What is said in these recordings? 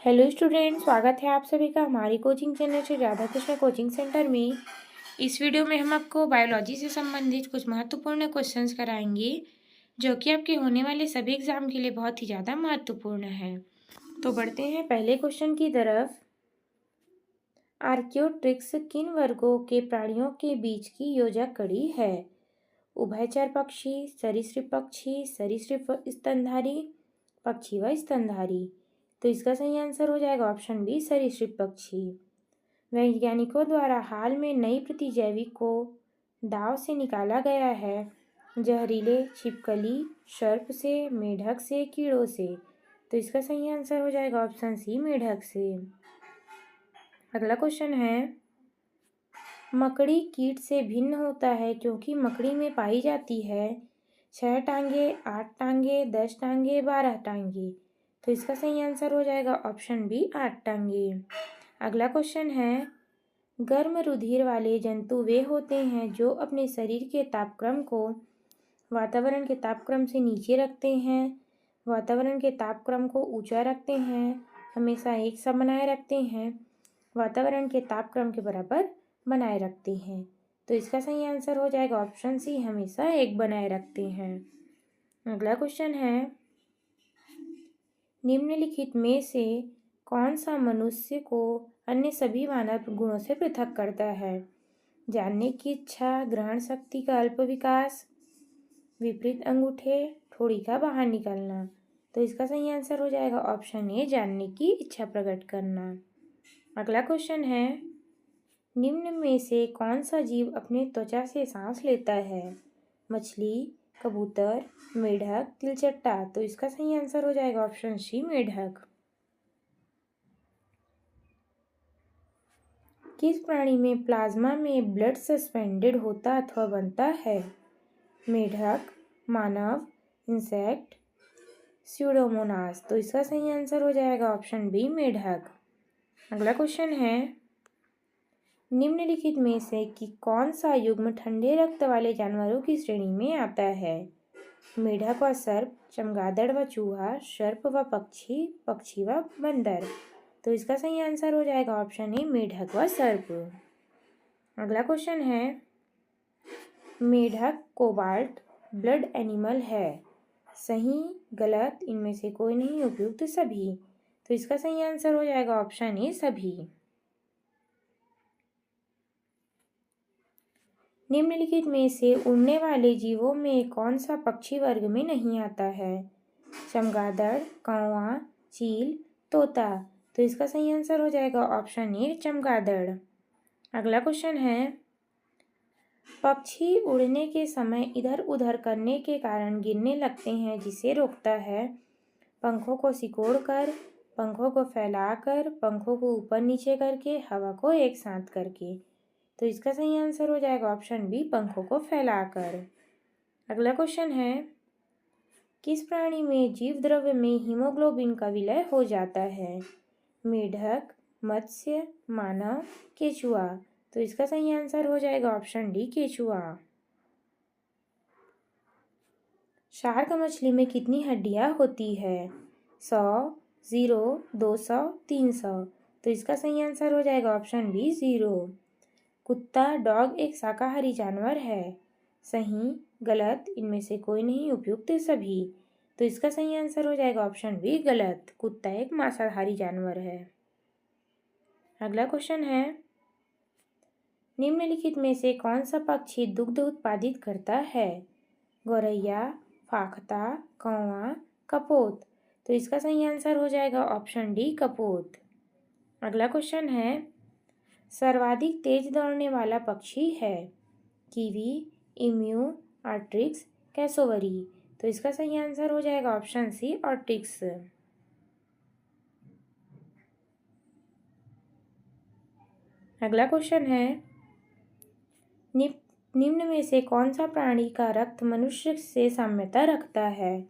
Hello student, स्वागत है आप सभी का हमारी coaching channel Shri Radha Krishna coaching centre में। इस वीडियो में हम आपको बायोलॉजी से संबंधित कुछ महत्वपूर्ण क्वेश्चंस कराएंगे जो कि आपके होने वाले सभी एग्जाम के लिए बहुत ही ज़्यादा महत्वपूर्ण है। तो बढ़ते हैं पहले क्वेश्चन की तरफ। आर्कियोट्रिक्स किन वर्गों के प्राणियों के बीच की योजक कड़ी है? उभयचर पक्षी, सरीसृप पक्षी, सरीसृप स्तनधारी, पक्षी व स्तनधारी। तो इसका सही आंसर हो जाएगा ऑप्शन बी, सरीसृप पक्षी। वैज्ञानिकों द्वारा हाल में नई प्रतिजैविक को दांव से निकाला गया है। जहरीले छिपकली, सर्प से, मेढक से, कीड़ों से। तो इसका सही आंसर हो जाएगा ऑप्शन सी, मेढक से। अगला क्वेश्चन है, मकड़ी कीट से भिन्न होता है क्योंकि मकड़ी में पाई जाती है 6 टांगे, 8 टांगे, 10 टांगे, 12 टांगे। तो इसका सही आंसर हो जाएगा ऑप्शन बी, 8 टांगे। अगला क्वेश्चन है, गर्म रुधिर वाले जंतु वे होते हैं जो अपने शरीर के तापक्रम को वातावरण के तापक्रम से नीचे रखते हैं, वातावरण के तापक्रम को ऊंचा रखते हैं, हमेशा एक सा बनाए रखते हैं, वातावरण के तापक्रम के बराबर बनाए रखते हैं। तो इसका सही आंसर हो जाएगा ऑप्शन सी, हमेशा एक बनाए रखते हैं। अगला क्वेश्चन है, निम्नलिखित में से कौन सा मनुष्य को अन्य सभी मानव गुणों से पृथक करता है? जानने की इच्छा, ग्रहण शक्ति का अल्प विकास, विपरीत अंगूठे, ठोड़ी का बाहर निकलना। तो इसका सही आंसर हो जाएगा ऑप्शन ए, जानने की इच्छा प्रकट करना। अगला क्वेश्चन है, निम्न में से कौन सा जीव अपने त्वचा से सांस लेता है? मछली, कबूतर, मेढक, तिलचट्टा। तो इसका सही आंसर हो जाएगा ऑप्शन सी, मेढक। किस प्राणी में प्लाज्मा में ब्लड सस्पेंडेड होता अथवा बनता है? मेढक, मानव, इंसेक्ट, स्यूडोमोनास। तो इसका सही आंसर हो जाएगा ऑप्शन बी, मेढक। अगला क्वेश्चन है, निम्नलिखित में से कि कौन सा युग्म ठंडे रक्त वाले जानवरों की श्रेणी में आता है? मेढक व सर्प, चमगादड़ व चूहा, सर्प व पक्षी, पक्षी व बंदर। तो इसका सही आंसर हो जाएगा ऑप्शन ए, मेढक व सर्प। अगला क्वेश्चन है, मेढक कोबाल्ट ब्लड एनिमल है। सही, गलत, इनमें से कोई नहीं, उपयुक्त सभी। तो इसका सही आंसर हो जाएगा ऑप्शन ए, सभी। निम्नलिखित में से उड़ने वाले जीवों में कौन सा पक्षी वर्ग में नहीं आता है? चमगादड़, कौवा, चील, तोता। तो इसका सही आंसर हो जाएगा ऑप्शन ए, चमगादड़। अगला क्वेश्चन है, पक्षी उड़ने के समय इधर उधर करने के कारण गिरने लगते हैं, जिसे रोकता है? पंखों को सिकोड़कर, पंखों को फैलाकर, पंखों को ऊपर नीचे करके, हवा को एक साथ करके। तो इसका सही आंसर हो जाएगा ऑप्शन बी, पंखों को फैलाकर। अगला क्वेश्चन है, किस प्राणी में जीव द्रव्य में हीमोग्लोबिन का विलय हो जाता है? मेढक, मत्स्य, मानव, केचुआ। तो इसका सही आंसर हो जाएगा ऑप्शन डी, केचुआ। शार्क मछली में कितनी हड्डियां होती है? 100, 0, 200, 300। तो इसका सही आंसर हो जाएगा ऑप्शन बी, 0। कुत्ता, डॉग एक शाकाहारी जानवर है। सही, गलत, इनमें से कोई नहीं, उपयुक्त सभी। तो इसका सही आंसर हो जाएगा ऑप्शन बी, गलत, कुत्ता एक मांसाहारी जानवर है। अगला क्वेश्चन है, निम्नलिखित में से कौन सा पक्षी दुग्ध उत्पादित करता है? गौरैया, फाख्ता, कौवा, कपोत। तो इसका सही आंसर हो जाएगा ऑप्शन डी, कपोत। अगला क्वेश्चन है, सर्वाधिक तेज दौड़ने वाला पक्षी है? Kiwi, emu, ostrich, cassowary. तो इसका सही आंसर हो जाएगा ऑप्शन सी, ऑट्रिक्स। अगला क्वेश्चन है, निम्न में से कौन सा प्राणी का रक्त मनुष्य से साम्यता रखता है?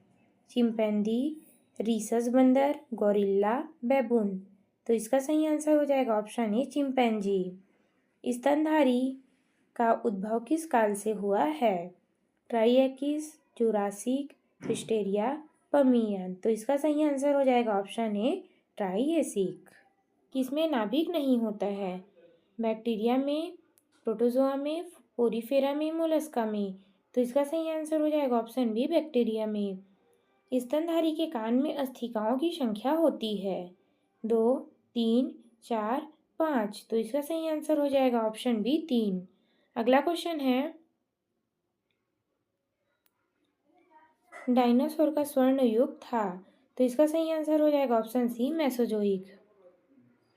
चिंपैंजी, रीसस बंदर, गोरिल्ला, बैबून। तो इसका सही आंसर हो जाएगा ऑप्शन ए, चिंपैंजी। स्तनधारी का उद्भव किस काल से हुआ है? ट्राइएकिस, जुरासिक, हिस्टेरिया, पर्मियन। तो इसका सही आंसर हो जाएगा ऑप्शन ए, ट्राइएसिक। किसमें नाभिक नहीं होता है? बैक्टीरिया में, प्रोटोजोआ में, पोरीफेरा में, मोलस्का में। तो इसका सही आंसर हो जाएगा ऑप्शन बी, बैक्टीरिया में। स्तनधारी के कान में अस्थिकाओं की संख्या होती है 2, 3, 4, 5। तो इसका सही आंसर हो जाएगा ऑप्शन बी, 3। अगला क्वेश्चन है, डायनासोर का स्वर्ण युग था। तो इसका सही आंसर हो जाएगा ऑप्शन सी, मेसोजोइक।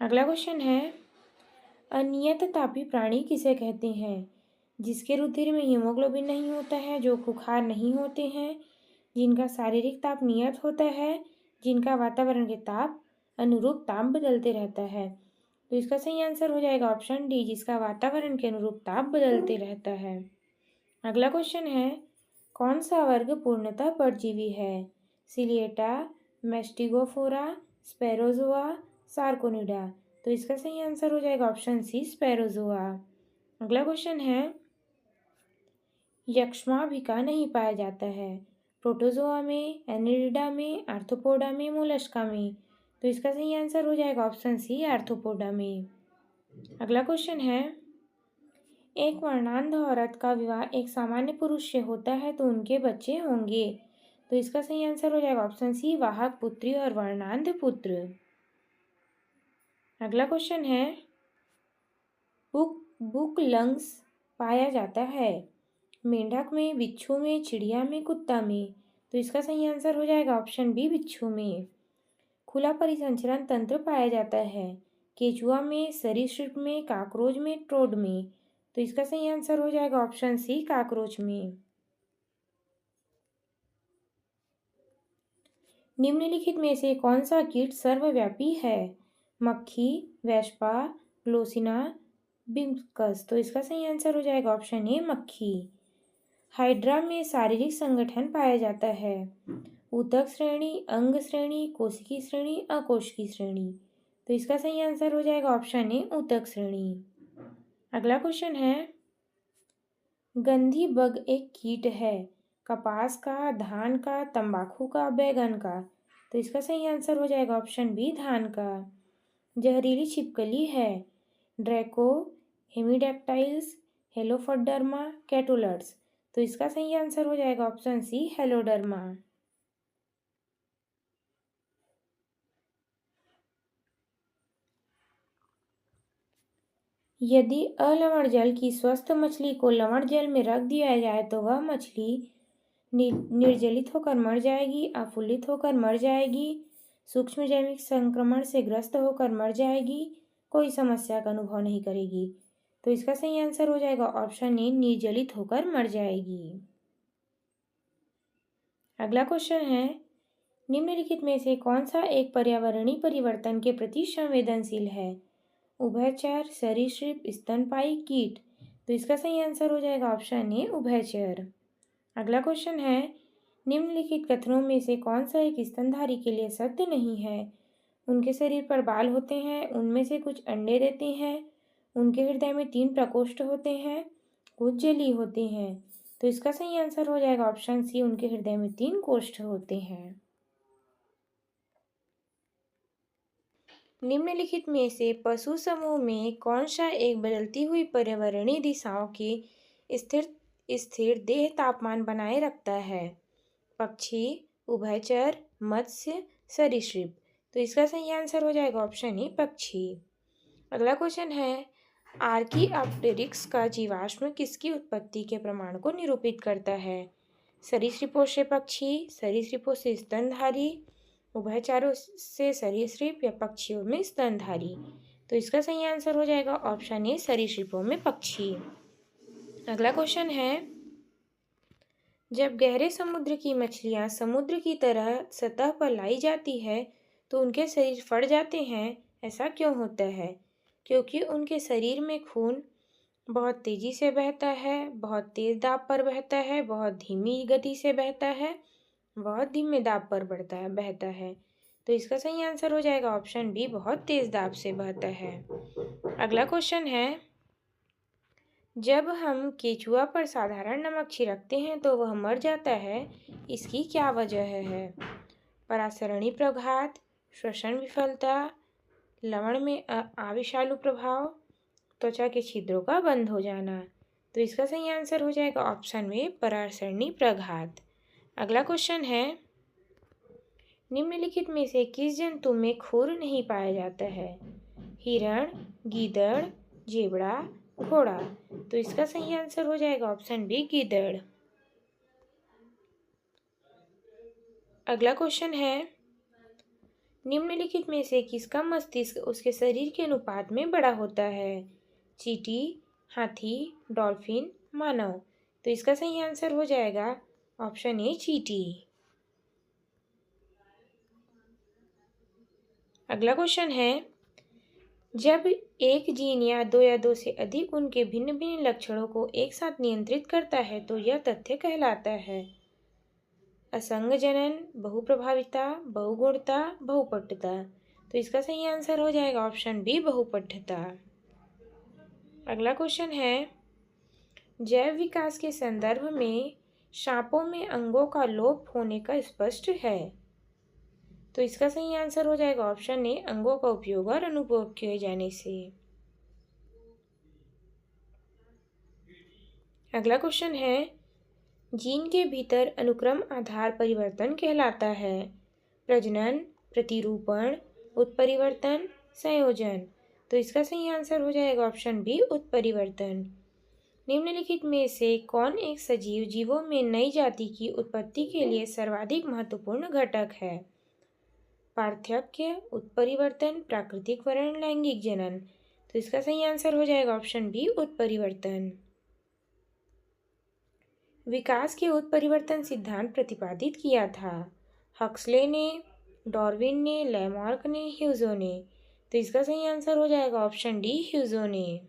अगला क्वेश्चन है, अनियत तापी प्राणी किसे कहते हैं? जिसके रुधिर में हीमोग्लोबिन नहीं होता है, जो खुखार नहीं होते हैं, जिनका शारीरिक ताप नियत होता है, जिनका वातावरण के ताप अनुरूप ताप बदलते रहता है। तो इसका सही आंसर हो जाएगा ऑप्शन डी, जिसका वातावरण के अनुरूप ताप बदलते रहता है। अगला क्वेश्चन है, कौन सा वर्ग पूर्णतः परजीवी है? सिलिएटा, मैस्टिगोफोरा, स्पेरोजोआ, सार्कोनिडा। तो इसका सही आंसर हो जाएगा ऑप्शन सी, स्पेरोजोआ। अगला क्वेश्चन है, यक्ष्माभिका नहीं पाया जाता है? प्रोटोजोआ में, एनिलिडा में, आर्थ्रोपोडा में, मोलस्का में। तो इसका सही आंसर हो जाएगा ऑप्शन सी, आर्थ्रोपोडा में। अगला क्वेश्चन है, एक वर्णांध औरत का विवाह एक सामान्य पुरुष से होता है तो उनके बच्चे होंगे। तो इसका सही आंसर हो जाएगा ऑप्शन सी, वाहक पुत्री और वर्णांध पुत्र। अगला क्वेश्चन है, बुक लंग्स पाया जाता है मेंढक में, बिच्छू में, चिड़िया में, कुत्ता में। तो इसका सही आंसर हो जाएगा ऑप्शन बी, बिच्छू में। खुला परिसंचरण तंत्र पाया जाता है केचुआ में, सरीसृप में, काकरोच में, ट्रोड में। तो इसका सही आंसर हो जाएगा ऑप्शन सी, काकरोच में। निम्नलिखित में से कौन सा कीट सर्वव्यापी है? मक्खी, वेस्पा, ग्लोसिना, बिम्बकस। तो इसका सही आंसर हो जाएगा ऑप्शन ए, मक्खी। हाइड्रा में शारीरिक संगठन पाया जाता है ऊतक श्रेणी, अंग श्रेणी, कोशिकी श्रेणी, अकोशिकी श्रेणी। तो इसका सही आंसर हो जाएगा ऑप्शन ए, ऊतक श्रेणी। अगला क्वेश्चन है, गंधी बग एक कीट है कपास का, धान का, तंबाकू का, बैगन का। तो इसका सही आंसर हो जाएगा ऑप्शन बी, धान का। जहरीली छिपकली है ड्रैको, हेमिडेक्टाइल्स, हेलोफोडर्मा, कैटोलर्स। तो इसका सही आंसर हो जाएगा ऑप्शन सी, हेलोडर्मा। यदि अलवण जल की स्वस्थ मछली को लवण जल में रख दिया जाए तो वह मछली निर्जलित होकर मर जाएगी, अफुल्लित होकर मर जाएगी, सूक्ष्म जैविक संक्रमण से ग्रस्त होकर मर जाएगी, कोई समस्या का अनुभव नहीं करेगी। तो इसका सही आंसर हो जाएगा ऑप्शन ए, निर्जलित होकर मर जाएगी। अगला क्वेश्चन है, निम्नलिखित में से कौन सा एक पर्यावरणीय परिवर्तन के प्रति संवेदनशील है? उभयचर, सरीसृप, स्तनपायी, कीट। तो इसका सही आंसर हो जाएगा ऑप्शन ए, उभयचर। अगला क्वेश्चन है, निम्नलिखित कथनों में से कौन सा एक स्तनधारी के लिए सत्य नहीं है? उनके शरीर पर बाल होते हैं, उनमें से कुछ अंडे देते हैं, उनके हृदय में 3 प्रकोष्ठ होते हैं, कुछ जलीय होते हैं। तो इसका सही आंसर हो जाएगा ऑप्शन सी, उनके हृदय में 3 कोष्ठ होते हैं। निम्नलिखित में से पशु समूह में कौन सा एक बदलती हुई पर्यावरणीय दिशाओं की स्थिर देह तापमान बनाए रखता है? पक्षी, उभयचर, मत्स्य, सरीसृप। तो इसका सही आंसर हो जाएगा ऑप्शन ए, पक्षी। अगला क्वेश्चन है, आर्कियोप्टेरिक्स का जीवाश्म किसकी उत्पत्ति के प्रमाण को निरूपित करता है? सरीसृपों से पक्षी, सरीसृपों से स्तनधारी, उभयचरों से सरीसृप या पक्षियों में स्तनधारी। तो इसका सही आंसर हो जाएगा ऑप्शन ए, सरीसृपों में पक्षी। अगला क्वेश्चन है, जब गहरे समुद्र की मछलियां समुद्र की तरह सतह पर लाई जाती है तो उनके शरीर फट जाते हैं, ऐसा क्यों होता है? क्योंकि उनके शरीर में खून बहुत तेजी से बहता है, बहुत तेज दाब पर बहता है, बहुत धीमी गति से बहता है, बहुत धीमे दाब पर बहता है। तो इसका सही आंसर हो जाएगा ऑप्शन बी, बहुत तेज दाब से बहता है। अगला क्वेश्चन है, जब हम केचुआ पर साधारण नमक छिड़कते हैं तो वह मर जाता है, इसकी क्या वजह है? परासरणी प्रघात, श्वसन विफलता, लवण में आविषालु प्रभाव, त्वचा के छिद्रों का बंद हो जाना। तो इसका सही आंसर हो जाएगा ऑप्शन में परासरणी प्रघात। अगला क्वेश्चन है, निम्नलिखित में से किस जंतु में खुर नहीं पाया जाता है? हिरण, गीदड़, जेबड़ा, घोड़ा। तो इसका सही आंसर हो जाएगा ऑप्शन बी गीदड़। अगला क्वेश्चन है, निम्नलिखित में से किसका मस्तिष्क उसके शरीर के अनुपात में बड़ा होता है? चींटी, हाथी, डॉल्फिन, मानव। तो इसका सही आंसर हो जाएगा ऑप्शन ए चींटी। अगला क्वेश्चन है, जब एक जीन या दो से अधिक उनके भिन्न भिन्न लक्षणों को एक साथ नियंत्रित करता है तो यह तथ्य कहलाता है? असंग जनन, बहुप्रभाविता, बहुगुणता, बहुपठ्यता। तो इसका सही आंसर हो जाएगा ऑप्शन बी बहुपठ्यता। अगला क्वेश्चन है, जैव विकास के संदर्भ में सांपों में अंगों का लोप होने का स्पष्ट है। तो इसका सही आंसर हो जाएगा ऑप्शन ए अंगों का उपयोग और अनुपयोग किए जाने से। अगला क्वेश्चन है, जीन के भीतर अनुक्रम आधार परिवर्तन कहलाता है? प्रजनन, प्रतिरूपण, उत्परिवर्तन, संयोजन। तो इसका सही आंसर हो जाएगा ऑप्शन बी उत्परिवर्तन। निम्नलिखित में से कौन एक सजीव जीवों में नई जाति की उत्पत्ति के लिए सर्वाधिक महत्वपूर्ण घटक है? पार्थक्य, उत्परिवर्तन, प्राकृतिक वर्ण, लैंगिक जनन। तो इसका सही आंसर हो जाएगा ऑप्शन बी उत्परिवर्तन। विकास के उत्परिवर्तन सिद्धांत प्रतिपादित किया था? हक्सले ने, डार्विन ने, लैमार्क ने, ह्यूजो ने। तो इसका सही आंसर हो जाएगा ऑप्शन डी ह्यूजो ने।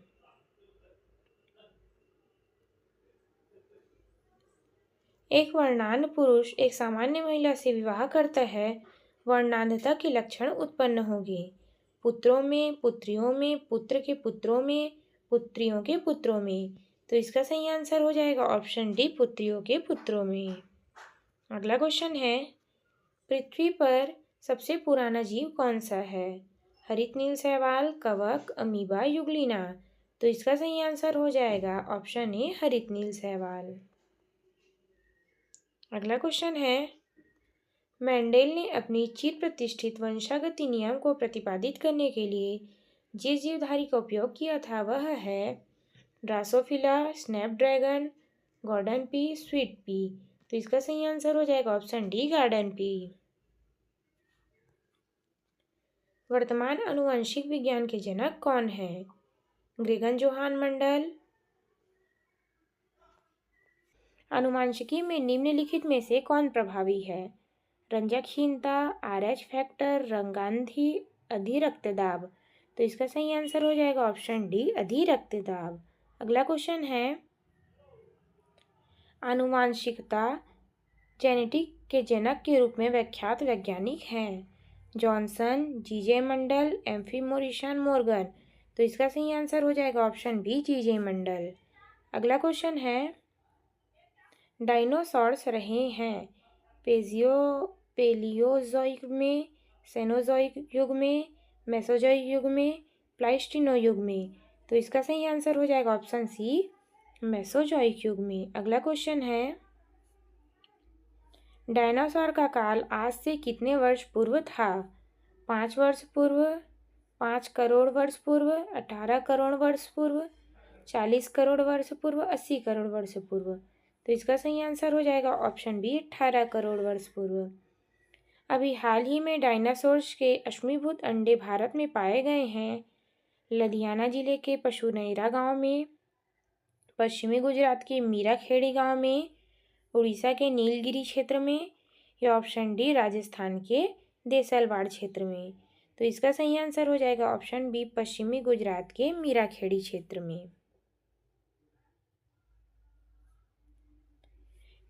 एक वर्णांध पुरुष एक सामान्य महिला से विवाह करता है, वर्णांधता के लक्षण उत्पन्न होंगे। पुत्रों में, पुत्रियों में, पुत्र के पुत्रों में, पुत्रियों के पुत्रों में। तो इसका सही आंसर हो जाएगा ऑप्शन डी पुत्रियों के पुत्रों में। अगला क्वेश्चन है, पृथ्वी पर सबसे पुराना जीव कौन सा है? हरित नील शैवाल, कवक, अमीबा, युग्लिना। तो इसका सही आंसर हो जाएगा ऑप्शन ए हरित नील शैवाल। अगला क्वेश्चन है, मेंडेल ने अपनी चिर प्रतिष्ठित वंशागति नियम को प्रतिपादित करने के लिए जिस जीवधारी का उपयोग किया था वह है? Drosophila, snapdragon, garden pea, sweet pea. तो इसका सही आंसर हो जाएगा ऑप्शन डी गार्डन पी। वर्तमान आनुवंशिक विज्ञान के जनक कौन है? ग्रेगन जोहान मंडल। आनुवंशिकी में निम्नलिखित में से कौन प्रभावी है? रंजकहीनता, RH फैक्टर, रंगांधी, अधिरक्तदाब। तो इसका सही आंसर हो जाएगा ऑप्शन डी अधिरक्तदाब। अगला क्वेश्चन है, आनुवांशिकता जेनेटिक के जनक के रूप में विख्यात वैज्ञानिक हैं? जॉनसन, जीजे मंडल, एम्फी मोरिशन, मोर्गन। तो इसका सही आंसर हो जाएगा ऑप्शन बी जीजे मंडल। अगला क्वेश्चन है, डायनासोर्स रहे हैं पेलियोजोइक में, सेनोजोइक युग में, मेसोजोइक युग में, प्लाइस्टिनो युग में। तो इसका सही आंसर हो जाएगा ऑप्शन सी मेसोजोइक युग में। अगला क्वेश्चन है, डायनासोर का काल आज से कितने वर्ष पूर्व था? 5 वर्ष पूर्व, 5 करोड़ वर्ष पूर्व, 18 करोड़ वर्ष पूर्व, 40 करोड़ वर्ष पूर्व, 80 करोड़ वर्ष पूर्व। तो इसका सही आंसर हो जाएगा ऑप्शन बी 18 करोड़ वर्ष पूर्व। अभी हाल ही में डायनासोर्स के अश्मीभूत अंडे भारत में पाए गए हैं। लुधियाना जिले के पशुनैरा गांव में, पश्चिमी गुजरात के मीराखेड़ी गांव में, उड़ीसा के नीलगिरी क्षेत्र में, या ऑप्शन डी राजस्थान के देसलवाड़ क्षेत्र में। तो इसका सही आंसर हो जाएगा ऑप्शन बी पश्चिमी गुजरात के मीराखेड़ी क्षेत्र में।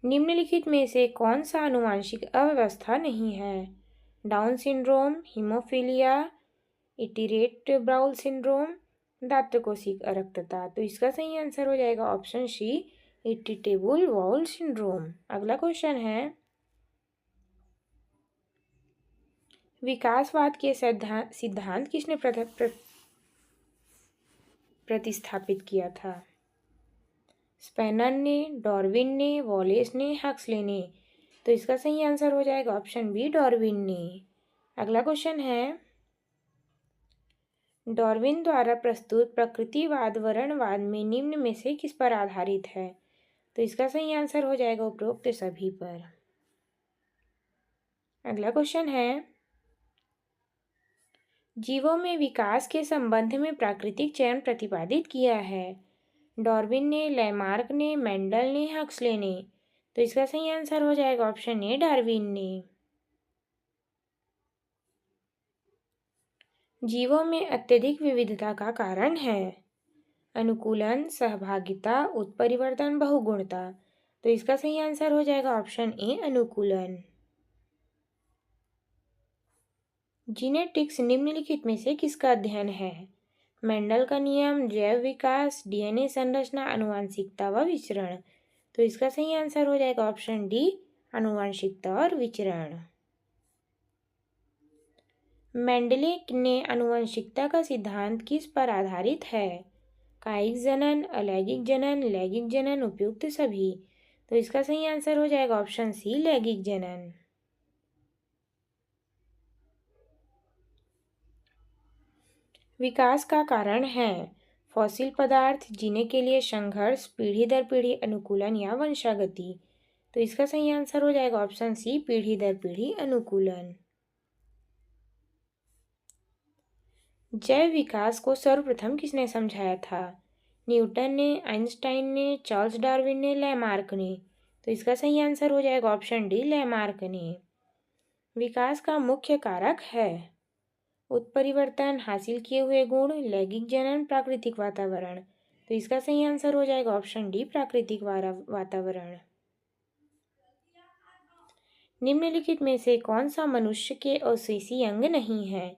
निम्नलिखित में से कौन सा आनुवांशिक अव्यवस्था नहीं है? डाउन सिंड्रोम, हीमोफीलिया, इटिरेट ब्राउल सिंड्रोम, दात्रकोशिक अरक्तता। तो इसका सही आंसर हो जाएगा option C irritable bowel syndrome. अगला क्वेश्चन है, विकासवाद के सिद्धांत किसने प्रतिस्थापित किया था? स्पेनर ने, डार्विन ने, वॉलेस ने, हक्सले ने। तो इसका सही आंसर हो जाएगा ऑप्शन बी, डार्विन ने। अगला क्वेश्चन है, डार्विन द्वारा प्रस्तुत प्रकृतिवाद वर्णवाद में निम्न में से किस पर आधारित है? तो इसका सही आंसर हो जाएगा उपरोक्त सभी पर। अगला क्वेश्चन है, जीवों में विकास के संबंध में प्राकृतिक चयन प्रतिपादित किया है? डार्विन ने, लैमार्क ने, मेंडल ने, हक्सले ने। तो इसका सही आंसर हो जाएगा ऑप्शन ए, डार्विन ने। जीवों में अत्यधिक विविधता का कारण है? अनुकूलन, सहभागिता, उत्परिवर्तन, बहुगुणता। तो इसका सही आंसर हो जाएगा ऑप्शन ए, अनुकूलन। जीनेटिक्स निम्नलिखित में से किसका अध्ययन है? मेंडल का नियम, जैव विकास, डीएनए संरचना, आनुवंशिकता व विचरण। तो इसका सही आंसर हो जाएगा ऑप्शन डी, आनुवंशिकता और विचरण। मेंडले ने आनुवंशिकता का सिद्धांत किस पर आधारित है? कायिक जनन, अलैंगिक जनन, लैंगिक जनन, उपयुक्त सभी। तो इसका सही आंसर हो जाएगा ऑप्शन सी, लैंगिक जनन। विकास का कारण है? फॉसिल पदार्थ, जीने के लिए संघर्ष, पीढ़ी दर पीढ़ी अनुकूलन या वंशागति। तो इसका सही आंसर हो जाएगा ऑप्शन सी, पीढ़ी दर पीढ़ी अनुकूलन। जैव विकास को सर्वप्रथम किसने समझाया था? न्यूटन ने, आइंस्टाइन ने, चार्ल्स डार्विन ने, लैमार्क ने। तो इसका सही आंसर हो जाएगा ऑप्शन डी, लैमार्क ने। विकास का मुख्य कारक है? उत्परिवर्तन, हासिल किए हुए गुण, लैंगिक जनन, प्राकृतिक वातावरण। तो इसका सही आंसर हो जाएगा ऑप्शन डी, प्राकृतिक वातावरण। निम्नलिखित में से कौन सा मनुष्य के अवशेषी अंग नहीं है?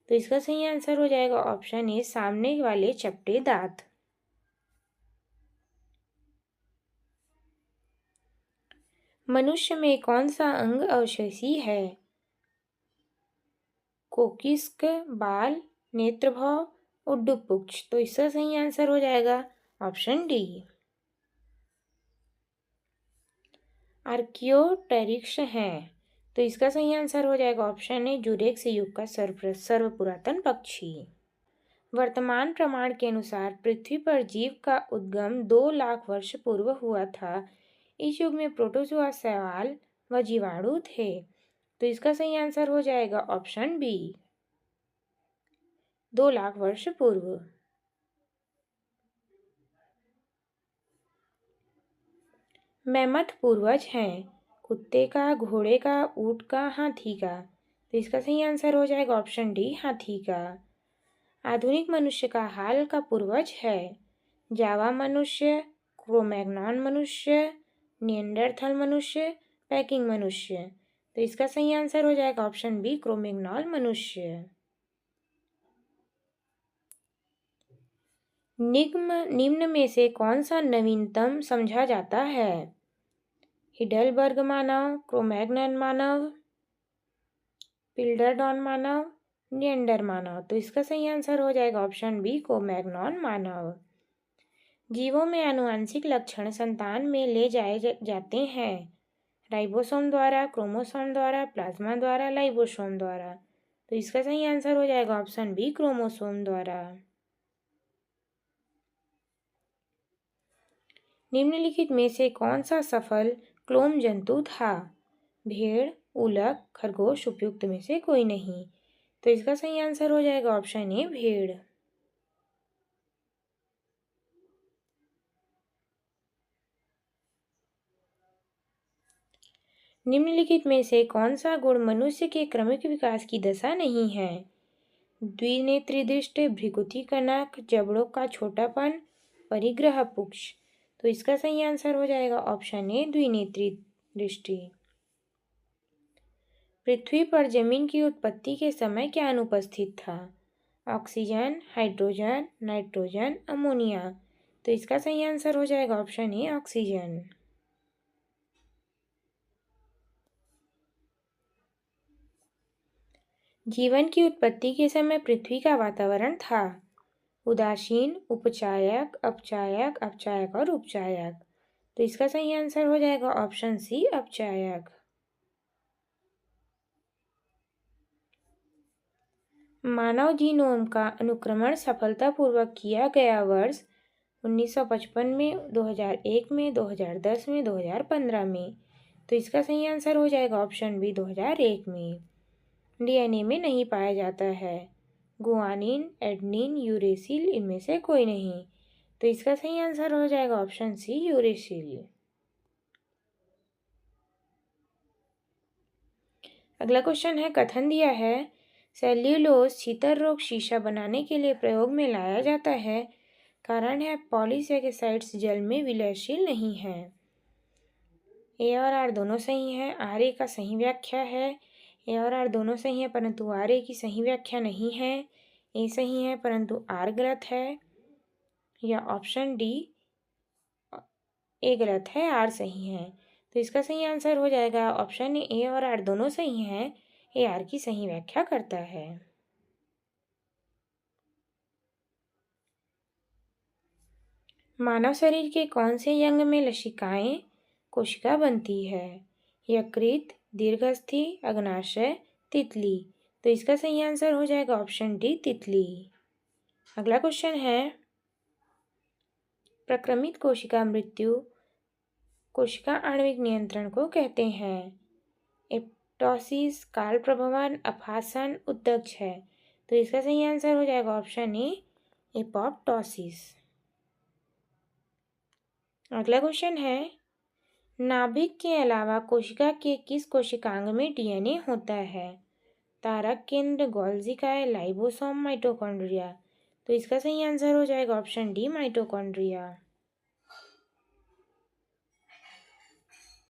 तो इसका सही आंसर हो जाएगा ऑप्शन ए, सामने वाले चपटे दांत। मनुष्य में कौन सा अंग अवशेषी है? कोकिस्क, बाल, नेत्रभव, उड्डुपुच्छ। तो इसका सही आंसर हो जाएगा ऑप्शन डी। आर्कियोटेरिक्स है। तो इसका सही आंसर हो जाएगा ऑप्शन ए, जुरेक्स युग का सर्वपुरातन पक्षी। वर्तमान प्रमाण के अनुसार पृथ्वी पर जीव का उद्गम 2 लाख वर्ष पूर्व हुआ था। इस युग में प्रोटोजोआ, शैवाल व जीवाणु थे। तो इसका सही आंसर हो जाएगा ऑप्शन बी, 2 लाख वर्ष पूर्व। मैमथ पूर्वज हैं? कुत्ते का, घोड़े का, ऊंट का, हाथी का। तो इसका सही आंसर हो जाएगा ऑप्शन डी, हाथी का। आधुनिक मनुष्य का हाल का पूर्वज है? जावा मनुष्य, क्रोमैग्नॉन मनुष्य, निएंडरथल मनुष्य, पैकिंग मनुष्य। तो इसका सही आंसर हो जाएगा ऑप्शन बी, क्रोमैग्नॉन मनुष्य। निम्न में से कौन सा नवीनतम समझा जाता है? हिडलबर्ग मानव, क्रोमैग्नन मानव, पिल्डरडॉन मानव, निएंडर मानव। तो इसका सही आंसर हो जाएगा ऑप्शन बी, क्रोमैग्नन मानव। जीवों में आनुवंशिक लक्षण संतान में ले जाए जाते हैं? राइबोसोम द्वारा, क्रोमोसोम द्वारा, प्लाज्मा द्वारा, लाइबोसोम द्वारा। तो इसका सही आंसर हो जाएगा ऑप्शन बी, क्रोमोसोम द्वारा। निम्नलिखित में से कौन सा सफल क्लोन जंतु था? भेड़, उलक, खरगोश, उपयुक्त में से कोई नहीं। तो इसका सही आंसर हो जाएगा ऑप्शन ए, भेड़। निम्नलिखित में से कौन सा गुण मनुष्य के क्रमिक विकास की दशा नहीं है? द्विनेत्री दृष्टि, भ्रिकुटी कनक, जबड़ों का छोटापन, परिग्रह पुक्ष। तो इसका सही आंसर हो जाएगा ऑप्शन ए, द्विनेत्री दृष्टि। पृथ्वी पर जमीन की उत्पत्ति के समय क्या अनुपस्थित था? Oxygen, hydrogen, nitrogen, ammonia. तो इसका सही आंसर हो जाएगा ऑप्शन ए, ऑक्सीजन। जीवन की उत्पत्ति के समय पृथ्वी का वातावरण था। उदासीन, उपचायक, अपचायक, अपचायक और उपचायक। तो इसका सही आंसर हो जाएगा ऑप्शन सी, अपचायक। मानव जीनोम का अनुक्रमण सफलतापूर्वक किया गया वर्ष 1955 में, 2001 में, 2010 में, 2015 में। तो इसका सही आंसर हो जाएगा ऑप्शन बी, 2001 में। डीएनए में नहीं पाया जाता है। गुआनिन, एडेनिन, यूरेसिल, इनमें से कोई नहीं। तो इसका सही आंसर हो जाएगा ऑप्शन सी, यूरेसिल। अगला क्वेश्चन है, कथन दिया है सेल्यूलोज शीतल रोग शीशा बनाने के लिए प्रयोग में लाया जाता है। कारण है पॉलीसैकेराइड्स जल में विलयशील नहीं है। ए और आर दोनों सही है। आर ए का सही व्याख्या है। ए और आर दोनों सही है परंतु आर ए की सही व्याख्या नहीं है। ए सही है परंतु आर गलत है। या ऑप्शन डी, ए गलत है, आर सही है। तो इसका सही आंसर हो जाएगा ऑप्शन ए और आर दोनों सही हैं। ए आर की सही व्याख्या करता है। मानव शरीर के कौन से अंग में लसिकाएं कोशिका बनती है? यकृत, दीर्घस्थि, अग्नाशय, तितली। तो इसका सही आंसर हो जाएगा ऑप्शन डी, तितली। अगला क्वेश्चन है, प्रक्रमित कोशिका मृत्यु कोशिका आणविक नियंत्रण को कहते हैं। एपोप्टोसिस, काल प्रभवन, अपहासन, उद्दक्ष है। तो इसका सही आंसर हो जाएगा ऑप्शन ए, एपोप्टोसिस। अगला क्वेश्चन है, नाभिक के अलावा कोशिका के किस कोशिकांग में डीएनए होता है? तारक केंद्र, गोल्जिकाय, लाइबोसोम, माइटोकॉन्ड्रिया। तो इसका सही आंसर हो जाएगा ऑप्शन डी, माइटोकॉन्ड्रिया।